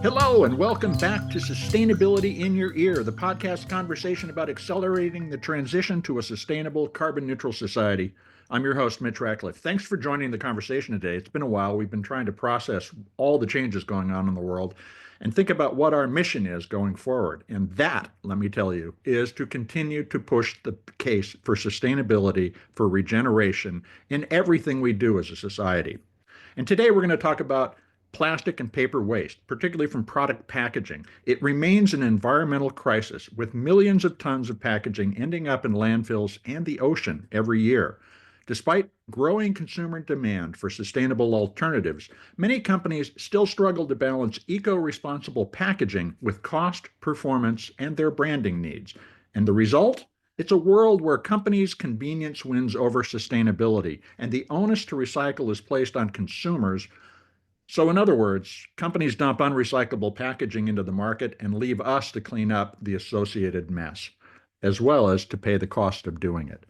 Hello, and welcome back to Sustainability in Your Ear, the podcast conversation about accelerating the transition to a sustainable, carbon neutral society. I'm your host, Mitch Ratcliffe. Thanks for joining the conversation today. It's been a while. We've been trying to process all the changes going on in the world and think about what our mission is going forward. And that, let me tell you, is to continue to push the case for sustainability, for regeneration in everything we do as a society. And today we're going to talk about plastic and paper waste, particularly from product packaging. It remains an environmental crisis, with millions of tons of packaging ending up in landfills and the ocean every year. Despite growing consumer demand for sustainable alternatives, many companies still struggle to balance eco-responsible packaging with cost, performance, and their branding needs. And the result? It's a world where companies' convenience wins over sustainability, and the onus to recycle is placed on consumers. So, in other words, companies dump unrecyclable packaging into the market and leave us to clean up the associated mess, as well as to pay the cost of doing it.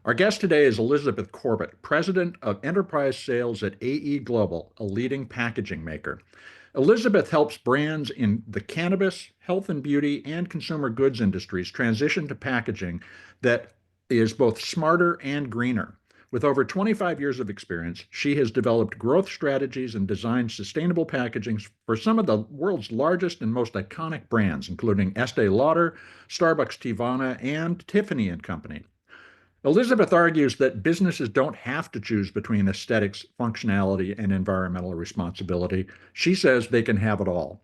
Our guest today is Elizabeth Corbett, President of Enterprise Sales at AE Global, a leading packaging maker. Elizabeth helps brands in the cannabis, health and beauty, and consumer goods industries transition to packaging that is both smarter and greener. With over 25 years of experience, she has developed growth strategies and designed sustainable packaging for some of the world's largest and most iconic brands, including Estee Lauder, Starbucks Teavana, and Tiffany and Company. Elizabeth argues that businesses don't have to choose between aesthetics, functionality, and environmental responsibility. She says they can have it all.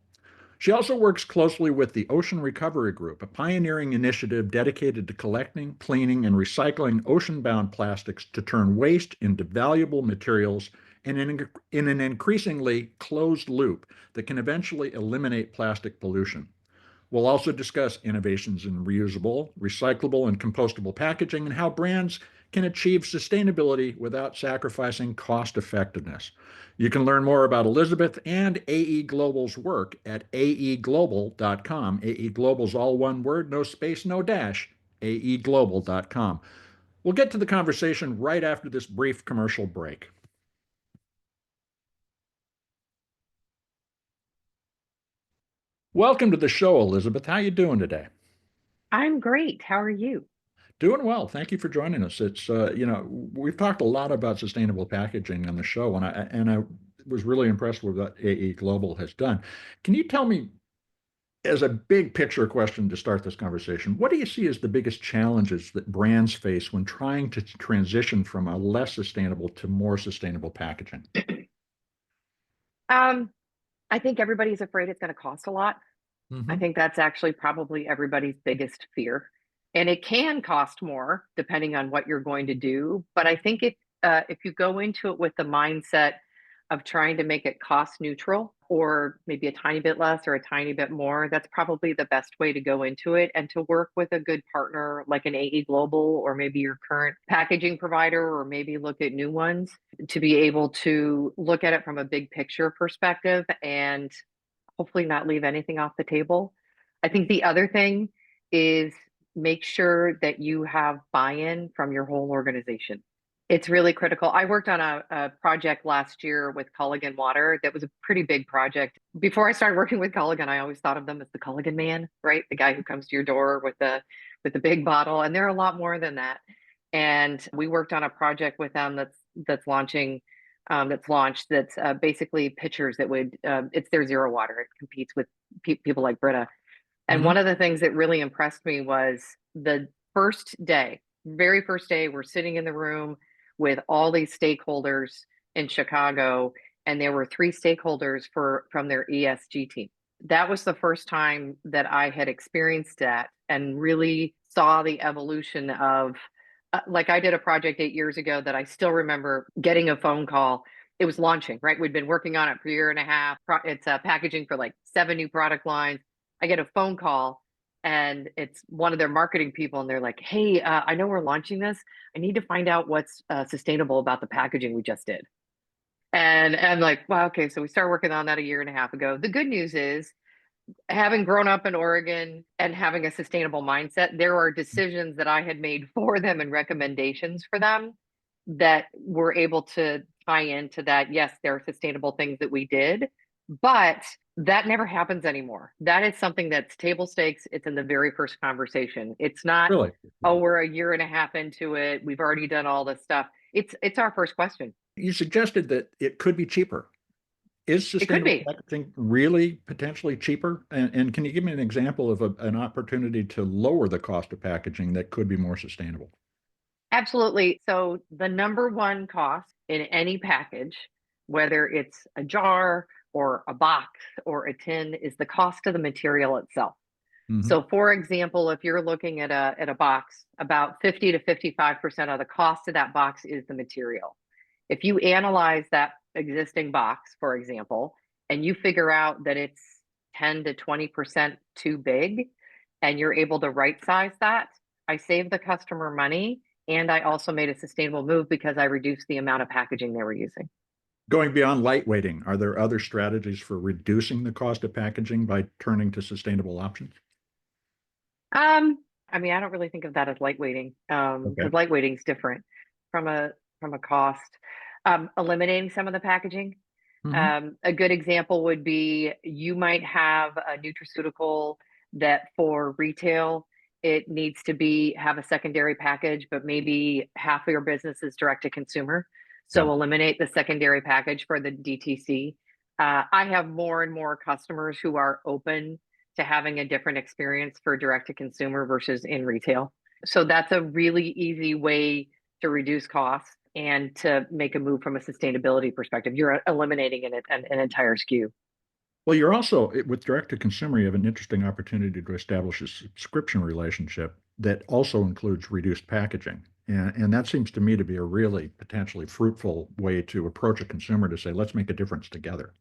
She also works closely with the Ocean Recovery Group, a pioneering initiative dedicated to collecting, cleaning, and recycling ocean-bound plastics to turn waste into valuable materials in an increasingly closed loop that can eventually eliminate plastic pollution. We'll also discuss innovations in reusable, recyclable, and compostable packaging and how brands can achieve sustainability without sacrificing cost effectiveness. You can learn more about Elizabeth and AE Global's work at aeglobal.com. AE Global's all one word, no space, no dash, aeglobal.com. We'll get to the conversation right after this brief commercial break. Welcome to the show, Elizabeth. How you doing today? I'm great. How are you? Doing well. Thank you for joining us. We've talked a lot about sustainable packaging on the show, and I was really impressed with what AE Global has done. Can you tell me, as a big picture question to start this conversation, what do you see as the biggest challenges that brands face when trying to transition from a less sustainable to more sustainable packaging? Um, I think everybody's afraid it's going to cost a lot. I Hmm. think that's actually probably everybody's biggest fear. And it can cost more depending on what you're going to do. But I think if you go into it with the mindset of trying to make it cost neutral or maybe a tiny bit less or a tiny bit more, that's probably the best way to go into it and to work with a good partner like an AE Global or maybe your current packaging provider or maybe look at new ones to be able to look at it from a big picture perspective and hopefully not leave anything off the table. I think the other thing is make sure that you have buy-in from your whole organization. It's really critical. I worked on a project last year with Culligan Water that was a pretty big project. Before I started working with Culligan, I always thought of them as the Culligan man, right? The guy who comes to your door with the big bottle, and they're a lot more than that. And we worked on a project with them that's launching that's launched that's basically pitchers that would it's their zero water. It competes with people like Brita. And one Hmm. of the things that really impressed me was the first day, very first day, we're sitting in the room with all these stakeholders in Chicago, and there were three stakeholders from their ESG team. That was the first time that I had experienced that and really saw the evolution of like I did a project 8 years ago that I still remember getting a phone call. It was launching, right? We'd been working on it for a year and a half. It's packaging for like 7 new product lines. I get a phone call and it's one of their marketing people. And they're like, hey, I know we're launching this. I need to find out what's sustainable about the packaging we just did. And I'm like, wow, okay. So we started working on that a year and a half ago. The good news is, having grown up in Oregon and having a sustainable mindset, there are decisions that I had made for them and recommendations for them that were able to tie into that. Yes, there are sustainable things that we did, But that never happens anymore. That is something that's table stakes. It's in the very first conversation. It's not, Really? oh, we're a year and a half into it. We've already done all this stuff. It's our first question. You suggested that it could be cheaper. Is It could sustainable be. packaging really potentially cheaper? And can you give me an example of an opportunity to lower the cost of packaging that could be more sustainable? Absolutely. So the number one cost in any package, whether it's a jar or a box or a tin, is the cost of the material itself. Hmm. So for example, if you're looking at a box, about 50 to 55% of the cost of that box is the material. If you analyze that existing box, for example, and you figure out that it's 10 to 20% too big, and you're able to right size that, I save the customer money and I also made a sustainable move because I reduced the amount of packaging they were using. Going beyond lightweighting, are there other strategies for reducing the cost of packaging by turning to sustainable options? Um, I mean, I don't really think of that as lightweighting, Okay. because lightweighting is different from a cost. Eliminating some of the packaging. Hmm. A good example would be you might have a nutraceutical that for retail it needs to be have a secondary package, but maybe half of your business is direct to consumer. Yeah. So eliminate the secondary package for the DTC. I have more and more customers who are open to having a different experience for direct to consumer versus in retail. So that's a really easy way to reduce costs and to make a move from a sustainability perspective. You're eliminating an entire SKU. Well, you're also, with direct to consumer, you have an interesting opportunity to establish a subscription relationship that also includes reduced packaging. And that seems to me to be a really potentially fruitful way to approach a consumer to say, let's make a difference together.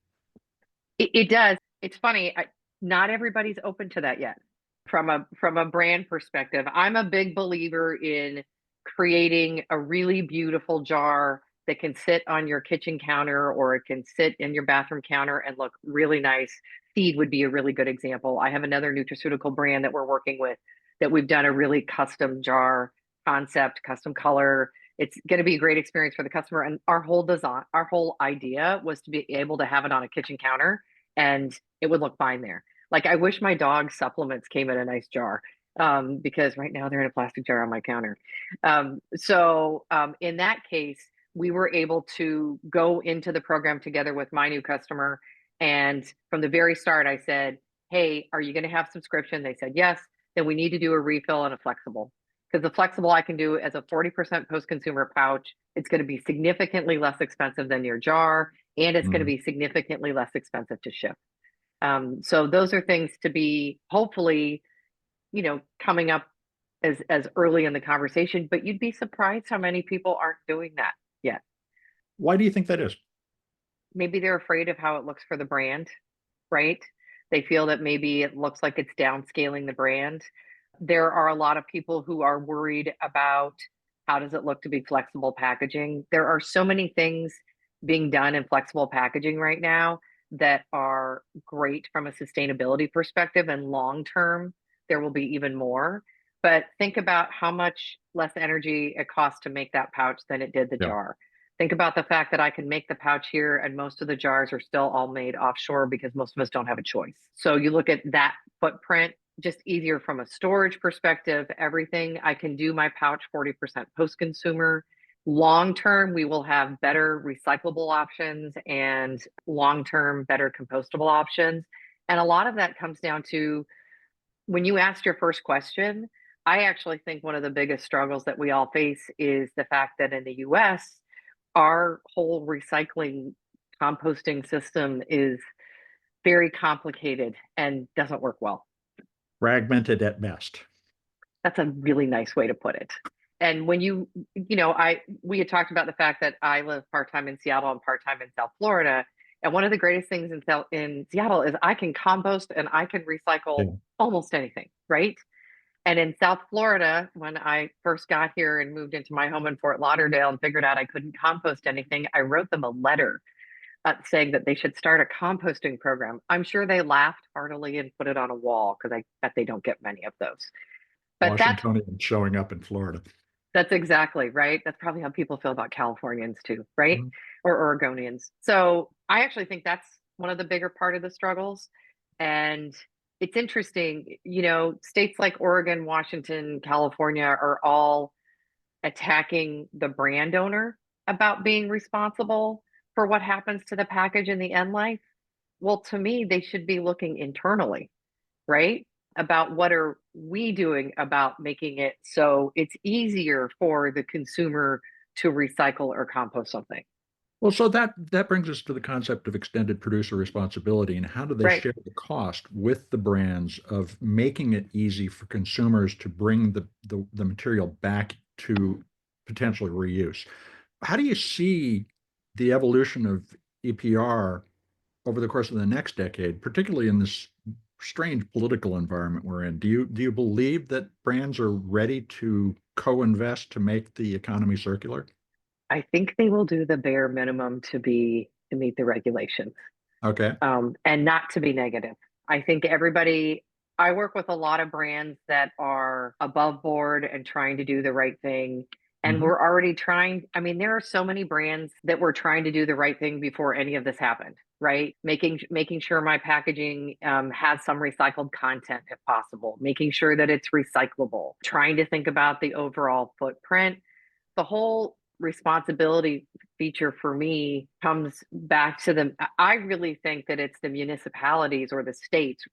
It does. It's funny. Not everybody's open to that yet. From a brand perspective, I'm a big believer in creating a really beautiful jar that can sit on your kitchen counter or it can sit in your bathroom counter and look really nice. Seed would be a really good example. I have another nutraceutical brand that we're working with that we've done a really custom jar concept, custom color. It's going to be a great experience for the customer. And our whole design, our whole idea was to be able to have it on a kitchen counter and it would look fine there. Like I wish my dog supplements came in a nice jar, because right now they're in a plastic jar on my counter. In that case, we were able to go into the program together with my new customer. And from the very start, I said, hey, are you going to have subscription? They said yes. Then we need to do a refill and a flexible. Because the flexible I can do as a 40% post consumer pouch. It's going to be significantly less expensive than your jar, and it's going to Mhm. be significantly less expensive to ship. So those are things to be hopefully, coming up as early in the conversation, but you'd be surprised how many people aren't doing that yet. Why do you think that is? Maybe they're afraid of how it looks for the brand, right? They feel that maybe it looks like it's downscaling the brand. There are a lot of people who are worried about how does it look to be flexible packaging. There are so many things being done in flexible packaging right now that are great from a sustainability perspective, and long term there will be even more. But think about how much less energy it costs to make that pouch than it did the Yeah. jar. Think about the fact that I can make the pouch here and most of the jars are still all made offshore because most of us don't have a choice. So you look at that footprint, just easier from a storage perspective, everything. I can do my pouch 40% post consumer. Long term, we will have better recyclable options and long term, better compostable options. And a lot of that comes down to when you asked your first question, I actually think one of the biggest struggles that we all face is the fact that in the US, our whole recycling composting system is very complicated and doesn't work well. Fragmented at best. That's a really nice way to put it. And when we had talked about the fact that I live part time in Seattle and part time in South Florida. And one of the greatest things in Seattle is I can compost and I can recycle Yeah. almost anything, right? And in South Florida, when I first got here and moved into my home in Fort Lauderdale and figured out I couldn't compost anything, I wrote them a letter saying that they should start a composting program. I'm sure they laughed heartily and put it on a wall because I bet they don't get many of those. But Washingtonian showing up in Florida. that's exactly right. That's probably how people feel about Californians too, right? Mhm. Or Oregonians. So I actually think one of the bigger part of the struggles. And it's interesting, states like Oregon, Washington, California are all attacking the brand owner about being responsible for what happens to the package in the end life. Well, to me, they should be looking internally, right? About what are we doing about making it so it's easier for the consumer to recycle or compost something. Well, so that brings us to the concept of extended producer responsibility and how do they Right. share the cost with the brands of making it easy for consumers to bring the material back to potential reuse. How do you see the evolution of EPR over the course of the next decade, particularly in this strange political environment we're in? Do you believe that brands are ready to co-invest to make the economy circular? I think they will do the bare minimum to meet the regulations, Okay. and not to be negative. I think everybody. I work with a lot of brands that are above board and trying to do the right thing. And Hmm. we're already trying. I mean, there are so many brands that were trying to do the right thing before any of this happened, right? Making sure my packaging has some recycled content if possible, making sure that it's recyclable, trying to think about the overall footprint. The whole responsibility feature for me comes back to the. I really think that it's the municipalities or the states.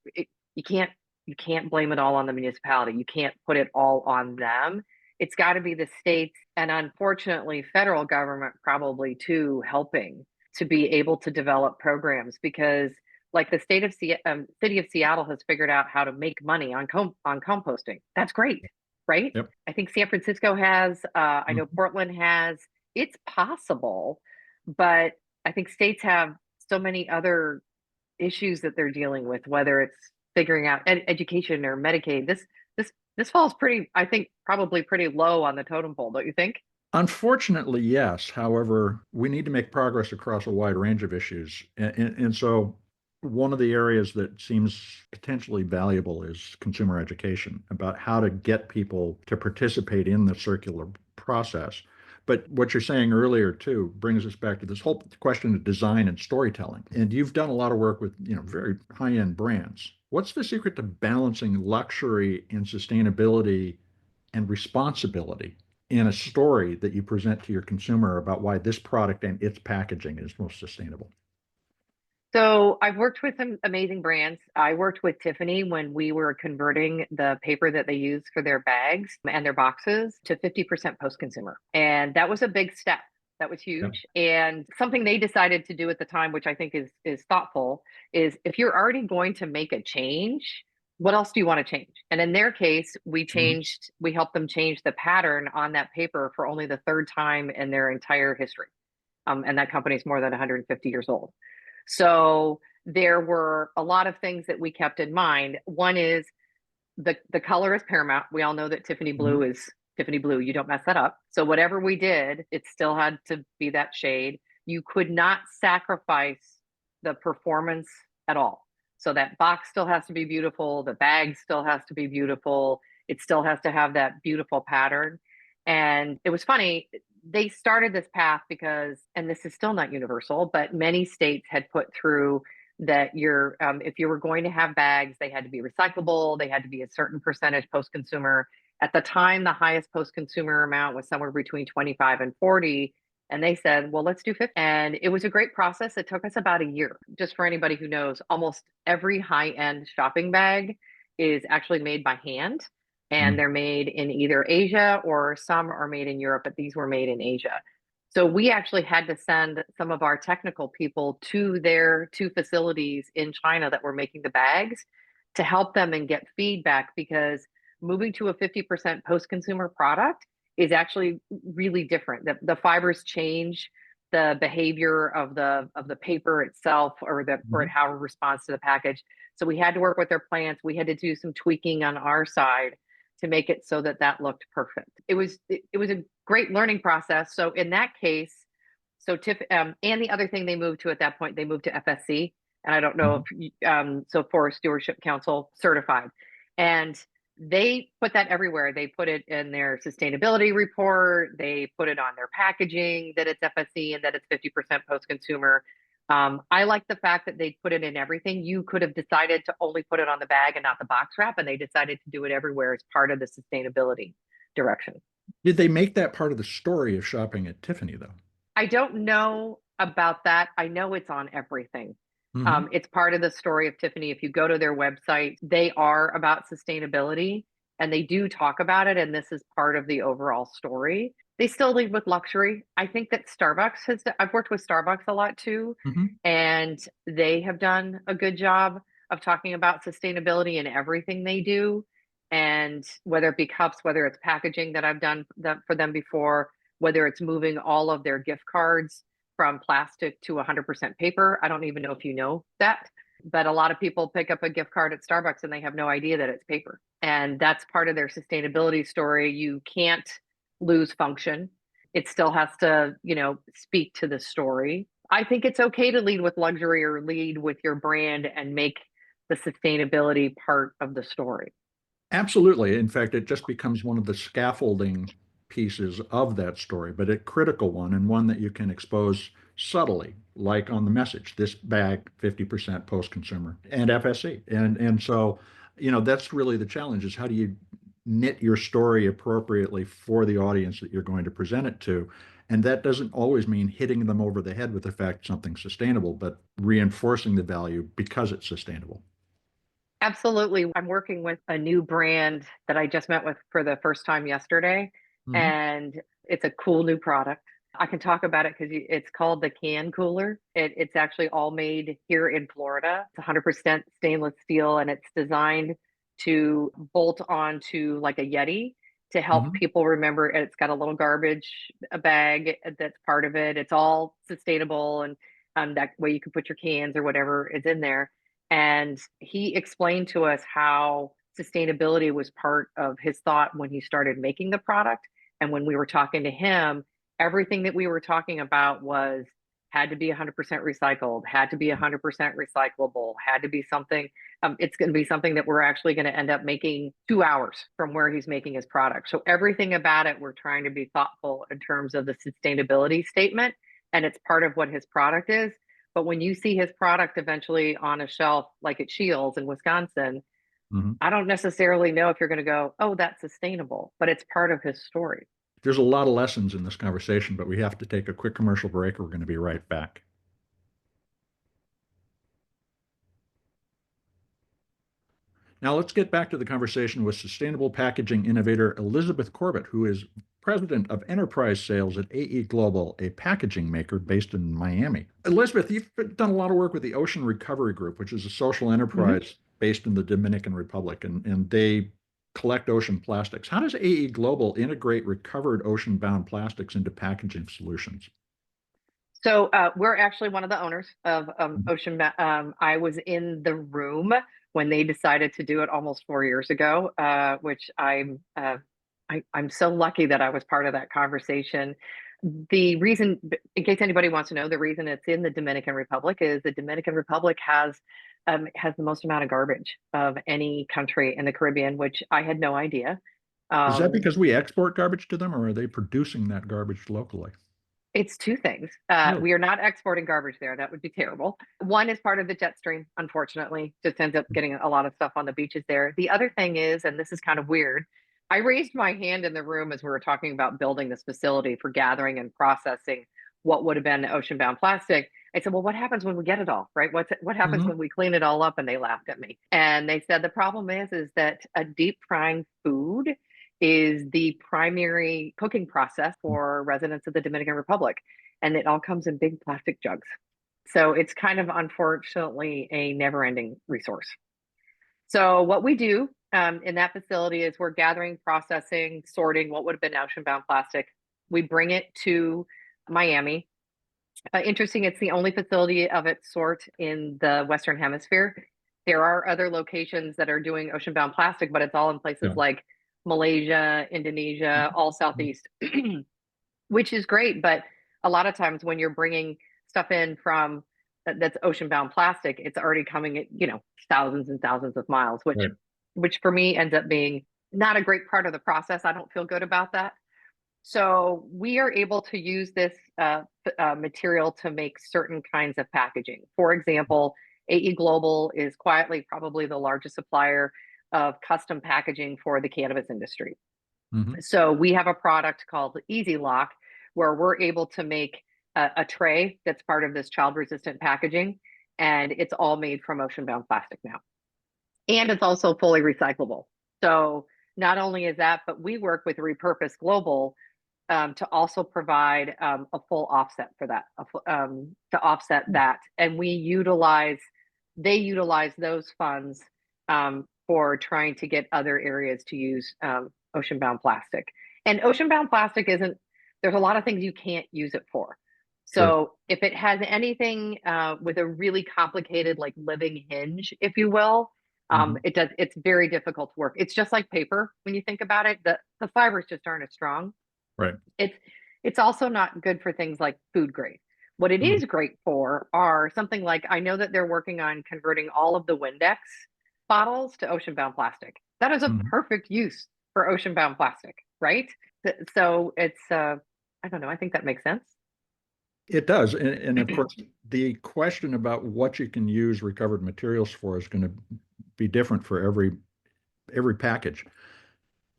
You can't you can't blame it all on the municipality. You can't put it all on them. It's got to be the states and unfortunately federal government probably too helping to be able to develop programs because like the city of Seattle has figured out how to make money on composting. That's great, right? Yep. I think San Francisco has. I know Mhm. Portland has. It's possible, but I think states have so many other issues that they're dealing with, whether it's figuring out education or Medicaid. This falls pretty, I think, probably pretty low on the totem pole, don't you think? Unfortunately, yes. However, we need to make progress across a wide range of issues. And so one of the areas that seems potentially valuable is consumer education about how to get people to participate in the circular process. But what you're saying earlier too brings us back to this whole question of design and storytelling. And you've done a lot of work with, very high-end brands. What's the secret to balancing luxury and sustainability and responsibility in a story that you present to your consumer about why this product and its packaging is most sustainable? So I've worked with some amazing brands. I worked with Tiffany when we were converting the paper that they use for their bags and their boxes to 50% post-consumer. And that was a big step. That was Yeah. huge. And something they decided to do at the time, which I think is thoughtful, is if you're already going to make a change, what else do you want to change? And in their case, Mhm. we helped them change the pattern on that paper for only the third time in their entire history. And that company is more than 150 years old. So there were a lot of things that we kept in mind. One is the color is paramount. We all know that Tiffany blue Mhm. is Tiffany blue. You don't mess that up. So whatever we did, it still had to be that shade. You could not sacrifice the performance at all. So that box still has to be beautiful. The bag still has to be beautiful. It still has to have that beautiful pattern. And it was funny, they started this path because, and this is still not universal, but many states had put through that if you were going to have bags, they had to be recyclable, they had to be a certain percentage post-consumer. At the time, the highest post-consumer amount was somewhere between 25 and 40. And they said, well, let's do 50. And it was a great process. It took us about a year. Just for anybody who knows, almost every high-end shopping bag is actually made by hand. And Mhm. they're made in either Asia or some are made in Europe, but these were made in Asia. So we actually had to send some of our technical people to their two facilities in China that were making the bags to help them and get feedback because moving to a 50% post-consumer product is actually really different. The fibers change the behavior of the paper itself or Mhm. how it responds to the package. So we had to work with their plants. We had to do some tweaking on our side to make it so that that looked perfect. It was a great learning process. So in that case, so Tiff and the other thing they moved to at that point, they moved to FSC, and I don't know Mhm. if so Forest Stewardship Council certified, and they put that everywhere. They put it in their sustainability report. They put it on their packaging that it's FSC and that it's 50% post consumer. I like the fact that they put it in everything. You could have decided to only put it on the bag and not the box wrap, and they decided to do it everywhere as part of the sustainability direction. Did they make that part of the story of shopping at Tiffany, though? I don't know about that. I know it's on everything. Hmm. It's part of the story of Tiffany. If you go to their website, they are about sustainability and they do talk about it. And this is part of the overall story. They still lead with luxury. I think that I've worked with Starbucks a lot too, Hmm. and they have done a good job of talking about sustainability in everything they do. And whether it be cups, whether it's packaging that I've done that for them before, whether it's moving all of their gift cards from plastic to 100% paper. I don't even know if you know that, but a lot of people pick up a gift card at Starbucks and they have no idea that it's paper. And that's part of their sustainability story. You can't lose function. It still has to, speak to the story. I think it's okay to lead with luxury or lead with your brand and make the sustainability part of the story. Absolutely. In fact, it just becomes one of the scaffolding pieces of that story, but a critical one and one that you can expose subtly, like on the message, this bag 50% post-consumer and FSC. And so, that's really the challenge is how do you knit your story appropriately for the audience that you're going to present it to? And that doesn't always mean hitting them over the head with the fact something's sustainable, but reinforcing the value because it's sustainable. Absolutely. I'm working with a new brand that I just met with for the first time yesterday, Hmm. and it's a cool new product. I can talk about it because it's called the Can Cooler. It's actually all made here in Florida. It's 100% stainless steel, and it's designed to bolt onto like a Yeti to help Hmm. people remember. It's got a little garbage bag that's part of it. It's all sustainable, and that way you can put your cans or whatever is in there. And he explained to us how sustainability was part of his thought when he started making the product. And when we were talking to him, everything that we were talking about was had to be 100% recycled, had to be 100% recyclable, had to be something. It's going to be something that we're actually going to end up making 2 hours from where he's making his product. So everything about it, we're trying to be thoughtful in terms of the sustainability statement. And it's part of what his product is. But when you see his product eventually on a shelf, like at Shields in Wisconsin, Hmm. I don't necessarily know if you're going to go, oh, that's sustainable, but it's part of his story. There's a lot of lessons in this conversation, but we have to take a quick commercial break. We're going to be right back. Now, let's get back to the conversation with sustainable packaging innovator Elizabeth Corbett, who is president of enterprise sales at AE Global, a packaging maker based in Miami. Elizabeth, you've done a lot of work with the Ocean Recovery Group, which is a social Mhm. enterprise based in the Dominican Republic, and they collect ocean plastics. How does AE Global integrate recovered ocean-bound plastics into packaging solutions? So we're actually one of the owners of Ocean. I was in the room when they decided to do it almost 4 years ago, which I'm so lucky that I was part of that conversation. The reason, in case anybody wants to know, the reason it's in the Dominican Republic is the Dominican Republic has the most amount of garbage of any country in the Caribbean, which I had no idea. Is that Um, because we export garbage to them, or are they producing that garbage locally? It's two things. Really? We are not exporting garbage there. That would be terrible. One is part of the jet stream, unfortunately, just ends up getting a lot of stuff on the beaches there. The other thing is, and this is kind of weird, I raised my hand in the room as we were talking about building this facility for gathering and processing what would have been ocean bound plastic. I said, well, what happens when we get it all, right? What happens Hmm. when we clean it all up? And they laughed at me. And they said the problem is that a deep frying food is the primary cooking process for residents of the Dominican Republic. And it all comes in big plastic jugs. So it's kind of unfortunately a never ending resource. So, what we do in that facility is we're gathering, processing, sorting what would have been ocean bound plastic. We bring it to Miami. Interesting, it's the only facility of its sort in the Western Hemisphere. There are other locations that are doing ocean bound plastic, but it's all in places Yeah. like Malaysia, Indonesia, all Southeast, which is great. But a lot of times when you're bringing stuff in from that's ocean bound plastic, it's already coming at, thousands and thousands of miles, which Right. for me ends up being not a great part of the process. I don't feel good about that. So we are able to use this material to make certain kinds of packaging. For example, AE Global is quietly probably the largest supplier of custom packaging for the cannabis industry. Mm-hmm. So we have a product called Easy Lock, where we're able to make a tray that's part of this child-resistant packaging, and it's all made from ocean-bound plastic now. And it's also fully recyclable. So not only is that, but we work with Repurpose Global to also provide a full offset for that, to offset that. And they utilize those funds for trying to get other areas to use ocean-bound plastic. And ocean-bound plastic there's a lot of things you can't use it for. Sure. So if it has anything with a really complicated, like living hinge, if you will, Mm-hmm. it's very difficult to work. It's just like paper when you think about it. The fibers just aren't as strong. Right. It's it's also not good for things like food grade. What it Mm-hmm. is great for are something like, I know that they're working on converting all of the Windex bottles to ocean-bound plastic. That is a Mm-hmm. perfect use for ocean-bound plastic, right? So it's I don't know, I think that makes sense. It does. And of course, the question about what you can use recovered materials for is going to be different for every package.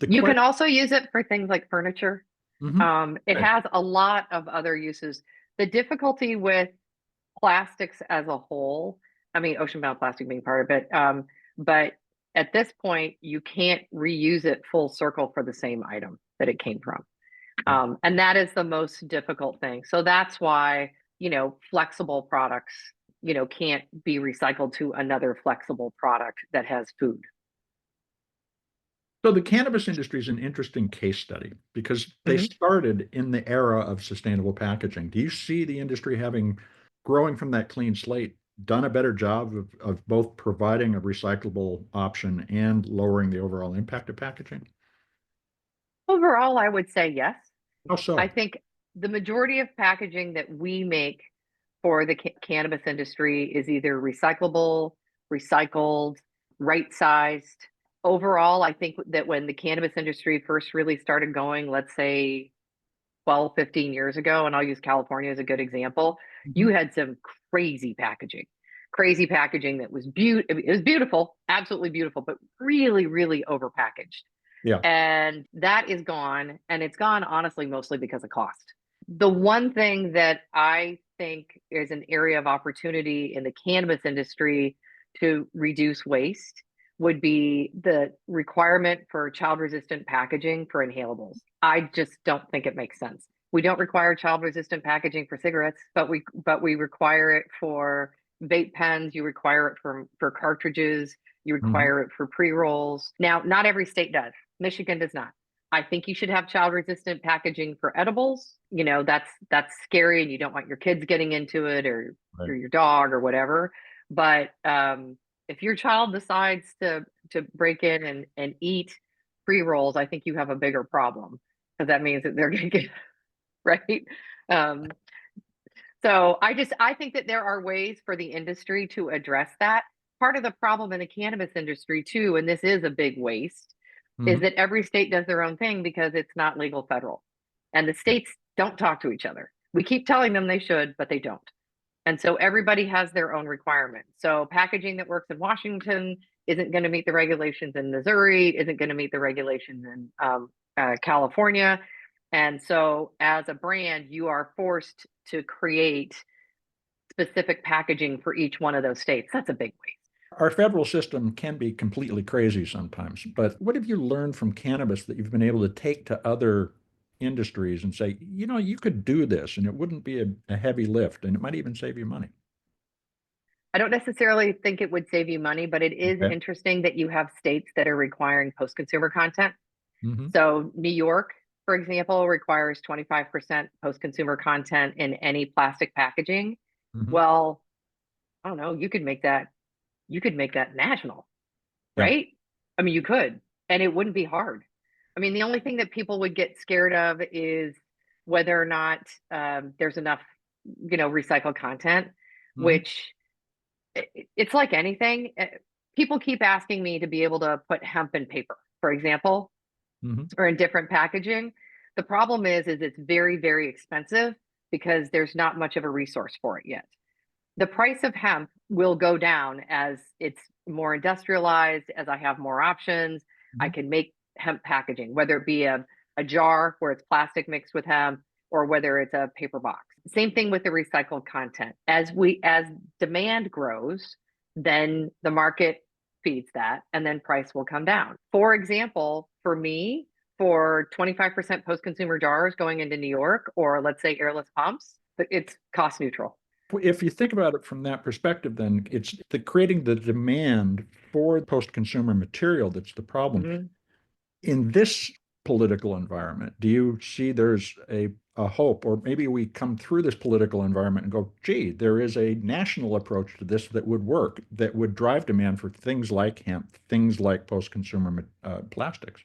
The You question. can also use it for things like furniture. Mhm. It Right. has a lot of other uses. The difficulty with plastics as a whole, I mean, ocean-bound plastic being part of it, but at this point, you can't reuse it full circle for the same item that it came from. Right. And that is the most difficult thing. So that's why, flexible products, can't be recycled to another flexible product that has food. So the cannabis industry is an interesting case study because they Mhm. started in the era of sustainable packaging. Do you see the industry having, growing from that clean slate, done a better job of both providing a recyclable option and lowering the overall impact of packaging? Overall, I would say yes. How I so? think the majority of packaging that we make for the cannabis industry is either recyclable, recycled, right sized. Overall, I think that when the cannabis industry first really started going, let's say 12, 15 years ago, and I'll use California as a good example, you Mhm. had some crazy packaging that was beautiful. It was beautiful, absolutely beautiful, but really, really overpackaged. Yeah. And that is gone. And it's gone honestly mostly because of cost. The one thing that I think is an area of opportunity in the cannabis industry to reduce waste would be the requirement for child resistant packaging for inhalables. I just don't think it makes sense. We don't require child resistant packaging for cigarettes, but we require it for vape pens, you require it for cartridges, you Mhm. require it for pre-rolls. Now, not every state does. Michigan does not. I think you should have child resistant packaging for edibles. That's scary and you don't want your kids getting into it or Right. your dog or whatever. But if your child decides to break in and eat pre-rolls, I think you have a bigger problem because that means that they're going to get right. Um, so I think that there are ways for the industry to address that. Part of the problem in the cannabis industry too, and this is a big waste, is Mhm. that every state does their own thing because it's not legal federal. And the Yeah. states don't talk to each other. We keep telling them they should, but they don't. And so everybody has their own requirements. So packaging that works in Washington isn't going to meet the regulations in Missouri, isn't going to meet the regulations in California. And so as a brand, you are forced to create specific packaging for each one of those states. That's a big waste. Our federal system can be completely crazy sometimes, but what have you learned from cannabis that you've been able to take to other industries and say, you could do this and it wouldn't be a heavy lift and it might even save you money? I don't necessarily think it would save you money, but it is Okay. interesting that you have states that are requiring post consumer content. Hmm. So, New York, for example, requires 25% post consumer content in any plastic packaging. Hmm. Well, I don't know, you could make that national, Yeah. right? I mean, you could, and it wouldn't be hard. I mean, the only thing that people would get scared of is whether or not there's enough, recycled content, Hmm. which it's like anything. People keep asking me to be able to put hemp in paper, for example, Hmm. or in different packaging. The problem is it's very, very expensive because there's not much of a resource for it yet. The price of hemp will go down as it's more industrialized, as I have more options. I can make hemp packaging, whether it be a jar where it's plastic mixed with hemp or whether it's a paper box. Same thing with the recycled content. As demand grows, then the market feeds that and then price will come down. For example, for me, for 25% post-consumer jars going into New York, or let's say airless pumps, it's cost neutral. If you think about it from that perspective, then it's creating the demand for post-consumer material that's the problem. Mm-hmm. In this political environment, do you see there's a hope, or maybe we come through this political environment and go, gee, there is a national approach to this that would work, that would drive demand for things like hemp, things like post-consumer plastics?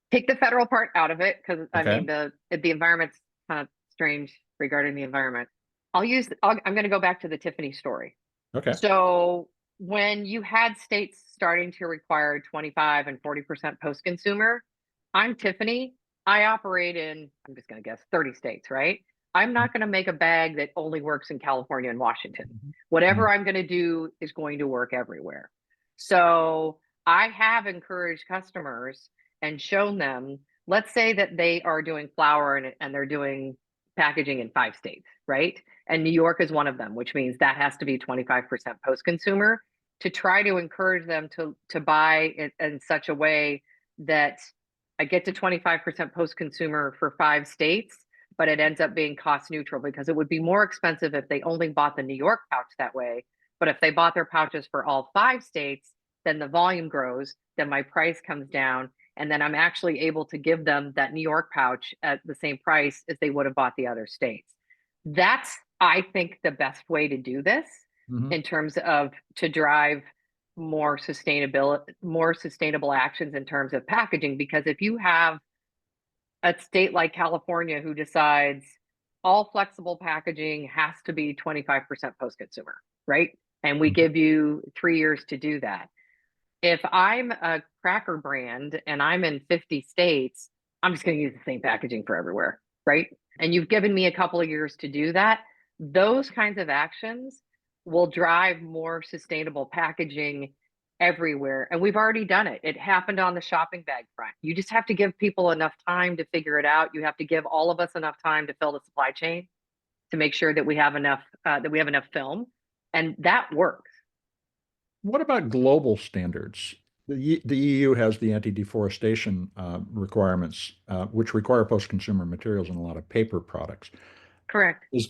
Take the federal part out of it, because I Okay. mean the environment's kind of strange regarding the environment. I'm going to go back to the Tiffany story. Okay. So when you had states starting to require 25 and 40% post-consumer, I'm Tiffany. I operate in, I'm just going to guess, 30 states, right? I'm not going to make a bag that only works in California and Washington. Whatever I'm going to do is going to work everywhere. So I have encouraged customers and shown them, let's say that they are doing flour and they're doing packaging in 5 states, right? And New York is one of them, which means that has to be 25% post-consumer, to try to encourage them to buy it in such a way that I get to 25% post-consumer for 5 states, but it ends up being cost neutral, because it would be more expensive if they only bought the New York pouch that way. But if they bought their pouches for all 5 states, then the volume grows, then my price comes down, and then I'm actually able to give them that New York pouch at the same price as they would have bought the other states. That's, I think, the best way to do this in terms of to drive more sustainable actions in terms of packaging. Because if you have a state like California who decides all flexible packaging has to be 25% post-consumer, right? And we give you 3 years to do that. If I'm a cracker brand and I'm in 50 states, I'm just going to use the same packaging for everywhere, right? And you've given me a couple of years to do that. Those kinds of actions will drive more sustainable packaging everywhere. And we've already done it. It happened on the shopping bag front. You just have to give people enough time to figure it out. You have to give all of us enough time to fill the supply chain to make sure that we have enough film, and that works. What about global standards? The EU has the anti-deforestation requirements, which require post-consumer materials in a lot of paper products. Correct. Is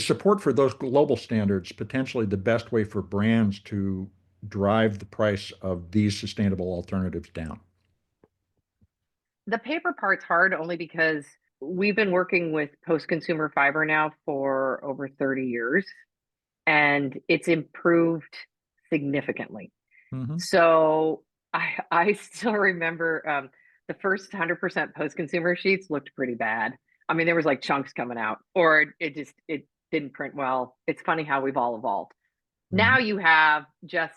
support for those global standards potentially the best way for brands to drive the price of these sustainable alternatives down? The paper part's hard only because we've been working with post-consumer fiber now for over 30 years, and it's improved significantly. So I still remember the first 100% post-consumer sheets looked pretty bad. I mean, there was like chunks coming out, or it didn't print well. It's funny how we've all evolved. Now you have just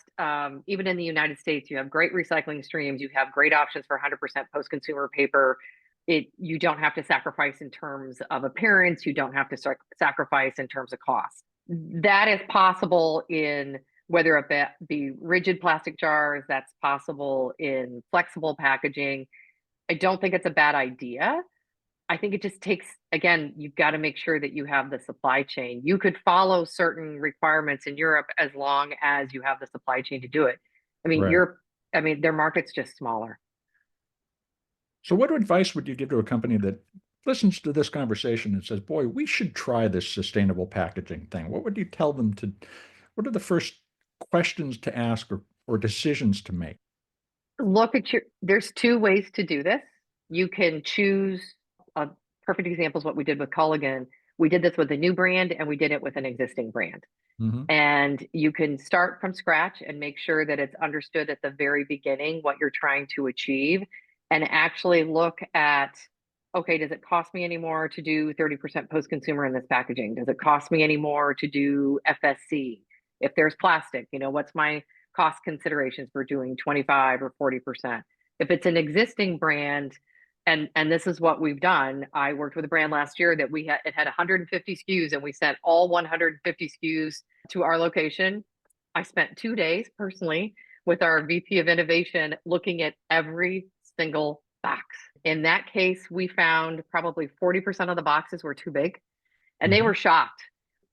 even in the United States, you have great recycling streams. You have great options for 100% post-consumer paper. You don't have to sacrifice in terms of appearance. You don't have to sacrifice in terms of cost. That is possible in whether it be rigid plastic jars. That's possible in flexible packaging. I don't think it's a bad idea. I think it just takes, again, you've got to make sure that you have the supply chain. You could follow certain requirements in Europe as long as you have the supply chain to do it. I mean, Right. their market's just smaller. So what advice would you give to a company that listens to this conversation and says, boy, we should try this sustainable packaging thing? What would you tell them what are the first questions to ask or decisions to make? There's 2 ways to do this. You can choose, a perfect example is what we did with Culligan. We did this with a new brand and we did it with an existing brand. And you can start from scratch and make sure that it's understood at the very beginning what you're trying to achieve, and actually look at, okay, does it cost me any more to do 30% post-consumer in this packaging? Does it cost me any more to do FSC? If there's plastic, what's my cost considerations for doing 25 or 40%? If it's an existing brand, and this is what we've done. I worked with a brand last year that it had 150 SKUs, and we sent all 150 SKUs to our location. I spent 2 days personally with our VP of innovation looking at every single box. In that case, we found probably 40% of the boxes were too big, and they were shocked.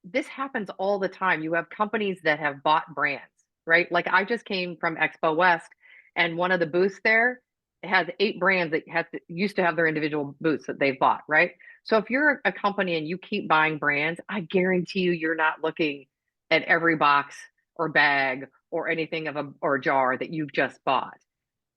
This happens all the time. You have companies that have bought brands, right? Like I just came from Expo West, and one of the booths there has 8 brands that used to have their individual booths that they've bought, right? So if you're a company and you keep buying brands, I guarantee you're not looking at every box or bag or anything or jar that you've just bought.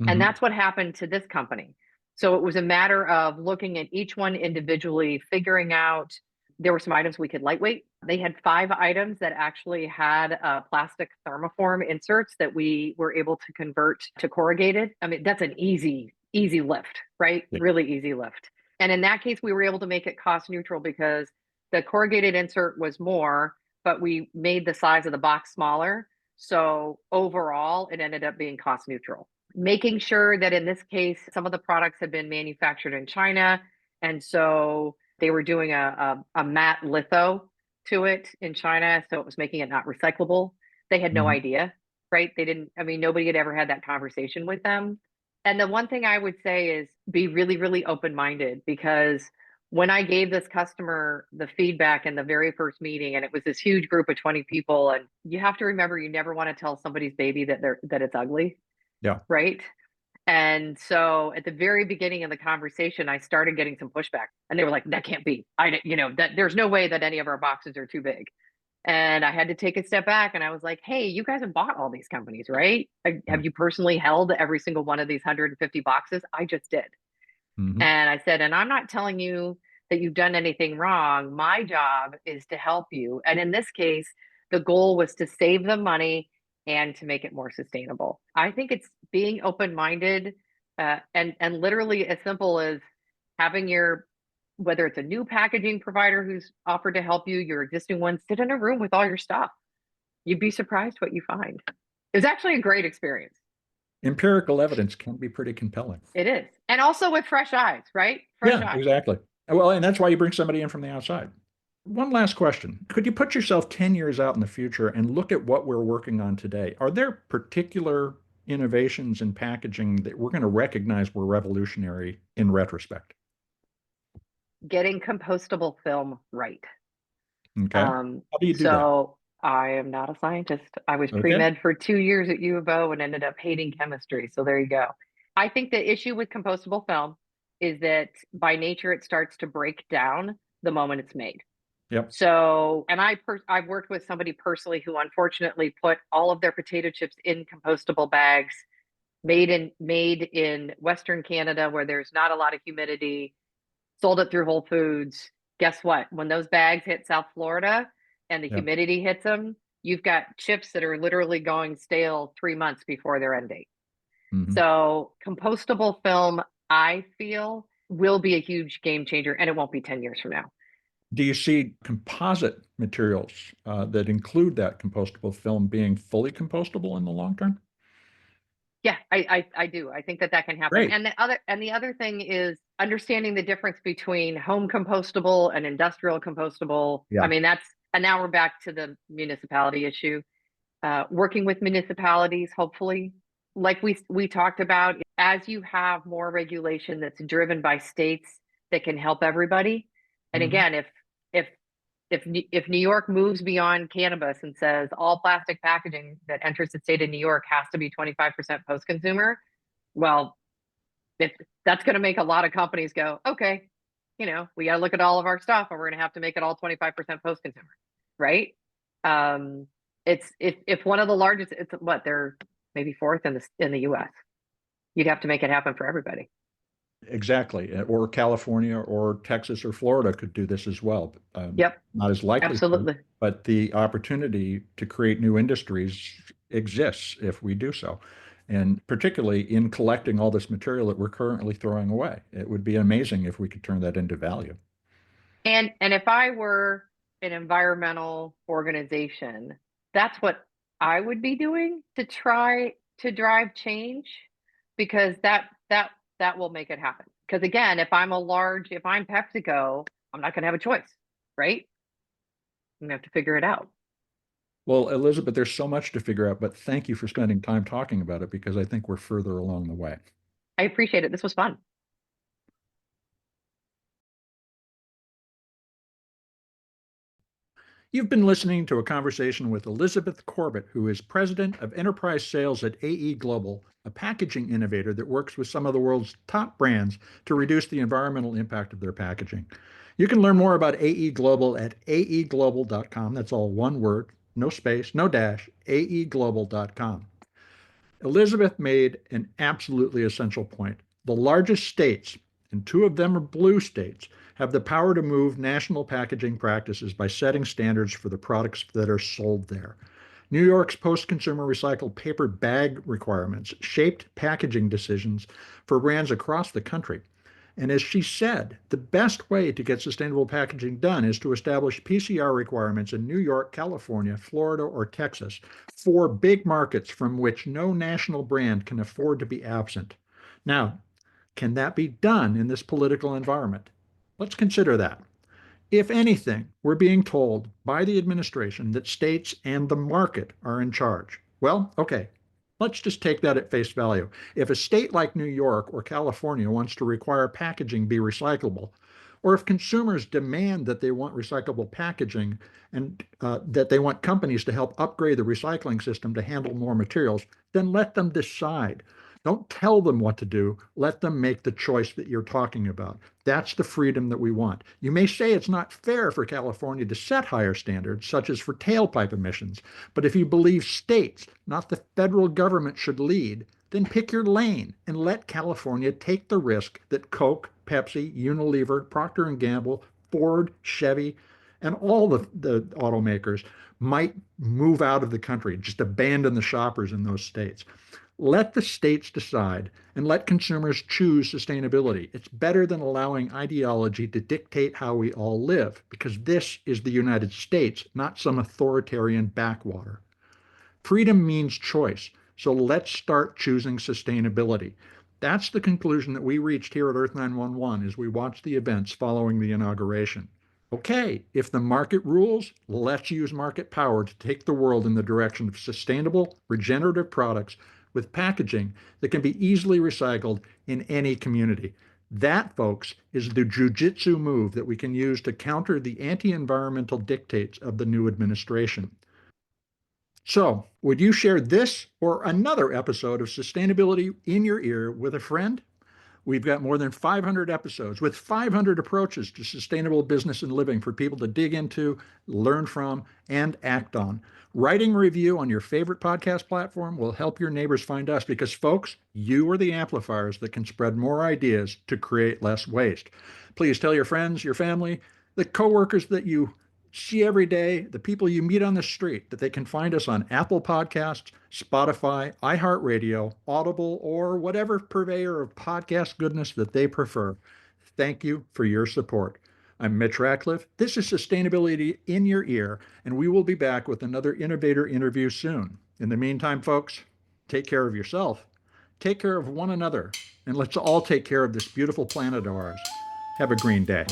And that's what happened to this company. So it was a matter of looking at each one individually, figuring out there were some items we could lightweight. They had 5 items that actually had plastic thermoform inserts that we were able to convert to corrugated. I mean, that's an easy lift, right? Yeah. Really easy lift. And in that case, we were able to make it cost neutral because the corrugated insert was more, but we made the size of the box smaller. So overall, it ended up being cost neutral. Making sure that in this case, some of the products had been manufactured in China. And so they were doing a matte litho to it in China. So it was making it not recyclable. They had no idea, right? Nobody had ever had that conversation with them. And the one thing I would say is be really, really open-minded, because when I gave this customer the feedback in the very first meeting, and it was this huge group of 20 people, and you have to remember, you never want to tell somebody's baby that it's ugly. Yeah. Right. And so at the very beginning of the conversation, I started getting some pushback, and they were like, that can't be. That there's no way that any of our boxes are too big. And I had to take a step back, and I was like, hey, you guys have bought all these companies, right? Have you personally held every single one of these 150 boxes? I just did. And I said, and I'm not telling you that you've done anything wrong. My job is to help you. And in this case, the goal was to save them money and to make it more sustainable. I think it's being open-minded, and literally as simple as having whether it's a new packaging provider who's offered to help you, your existing one, sit in a room with all your stuff. You'd be surprised what you find. It was actually a great experience. Empirical evidence can be pretty compelling. It is. And also with fresh eyes, right? Fresh eyes. Exactly. Well, and that's why you bring somebody in from the outside. One last question. Could you put yourself 10 years out in the future and look at what we're working on today? Are there particular innovations in packaging that we're going to recognize were revolutionary in retrospect? Getting compostable film right. Okay. How do you do that? So I am not a scientist. I was pre-med for 2 years at U of O and ended up hating chemistry. So there you go. I think the issue with compostable film is that by nature, it starts to break down the moment it's made. Yep. So, and I've worked with somebody personally who unfortunately put all of their potato chips in compostable bags made in Western Canada, where there's not a lot of humidity, sold it through Whole Foods. Guess what? When those bags hit South Florida and the humidity hits them, you've got chips that are literally going stale 3 months before their end date. So compostable film, I feel, will be a huge game changer, and it won't be 10 years from now. Do you see composite materials that include that compostable film being fully compostable in the long term? Yeah, I do. I think that can happen. Great. And the other thing is understanding the difference between home compostable and industrial compostable. Yeah. I mean, and now we're back to the municipality issue. Working with municipalities, hopefully, like we talked about, as you have more regulation that's driven by states that can help everybody. And again, if New York moves beyond cannabis and says all plastic packaging that enters the state of New York has to be 25% post-consumer, well, that's going to make a lot of companies go, okay, we got to look at all of our stuff, and we're going to have to make it all 25% post-consumer, right? If one of the largest, it's what, they're maybe 4th in the US. You'd have to make it happen for everybody. Exactly. Or California or Texas or Florida could do this as well. Yep. Not as likely, Absolutely. but the opportunity to create new industries exists if we do so. And particularly in collecting all this material that we're currently throwing away. It would be amazing if we could turn that into value. And if I were an environmental organization, that's what I would be doing to try to drive change, because that that will make it happen. Because again, if I'm PepsiCo, I'm not going to have a choice, right? I'm going to have to figure it out. Well, Elizabeth, there's so much to figure out, but thank you for spending time talking about it because I think we're further along the way. I appreciate it. This was fun. You've been listening to a conversation with Elizabeth Corbett, who is president of enterprise sales at AE Global, a packaging innovator that works with some of the world's top brands to reduce the environmental impact of their packaging. You can learn more about AE Global at aeglobal.com. That's all one word, no space, no dash, aeglobal.com. Elizabeth made an absolutely essential point. The largest states, and two of them are blue states, have the power to move national packaging practices by setting standards for the products that are sold there. New York's post-consumer recycled paper bag requirements shaped packaging decisions for brands across the country. And as she said, the best way to get sustainable packaging done is to establish PCR requirements in New York, California, Florida, or Texas for big markets from which no national brand can afford to be absent. Now, can that be done in this political environment? Let's consider that. If anything, we're being told by the administration that states and the market are in charge. Well, okay, let's just take that at face value. If a state like New York or California wants to require packaging be recyclable, or if consumers demand that they want recyclable packaging and that they want companies to help upgrade the recycling system to handle more materials, then let them decide. Don't tell them what to do. Let them make the choice that you're talking about. That's the freedom that we want. You may say it's not fair for California to set higher standards, such as for tailpipe emissions, but if you believe states, not the federal government, should lead, then pick your lane and let California take the risk that Coke, Pepsi, Unilever, Procter & Gamble, Ford, Chevy, and all the automakers might move out of the country, just abandon the shoppers in those states. Let the states decide and let consumers choose sustainability. It's better than allowing ideology to dictate how we all live, because this is the United States, not some authoritarian backwater. Freedom means choice, so let's start choosing sustainability. That's the conclusion that we reached here at Earth911 as we watched the events following the inauguration. Okay, if the market rules, let's use market power to take the world in the direction of sustainable, regenerative products with packaging that can be easily recycled in any community. That, folks, is the jujitsu move that we can use to counter the anti-environmental dictates of the new administration. So, would you share this or another episode of Sustainability in Your Ear with a friend? We've got more than 500 episodes with 500 approaches to sustainable business and living for people to dig into, learn from, and act on. Writing a review on your favorite podcast platform will help your neighbors find us because, folks, you are the amplifiers that can spread more ideas to create less waste. Please tell your friends, your family, the coworkers that you see every day, the people you meet on the street, that they can find us on Apple Podcasts, Spotify, iHeartRadio, Audible, or whatever purveyor of podcast goodness that they prefer. Thank you for your support. I'm Mitch Ratcliffe. This is Sustainability in Your Ear, and we will be back with another innovator interview soon. In the meantime, folks, take care of yourself, take care of one another, and let's all take care of this beautiful planet of ours. Have a green day.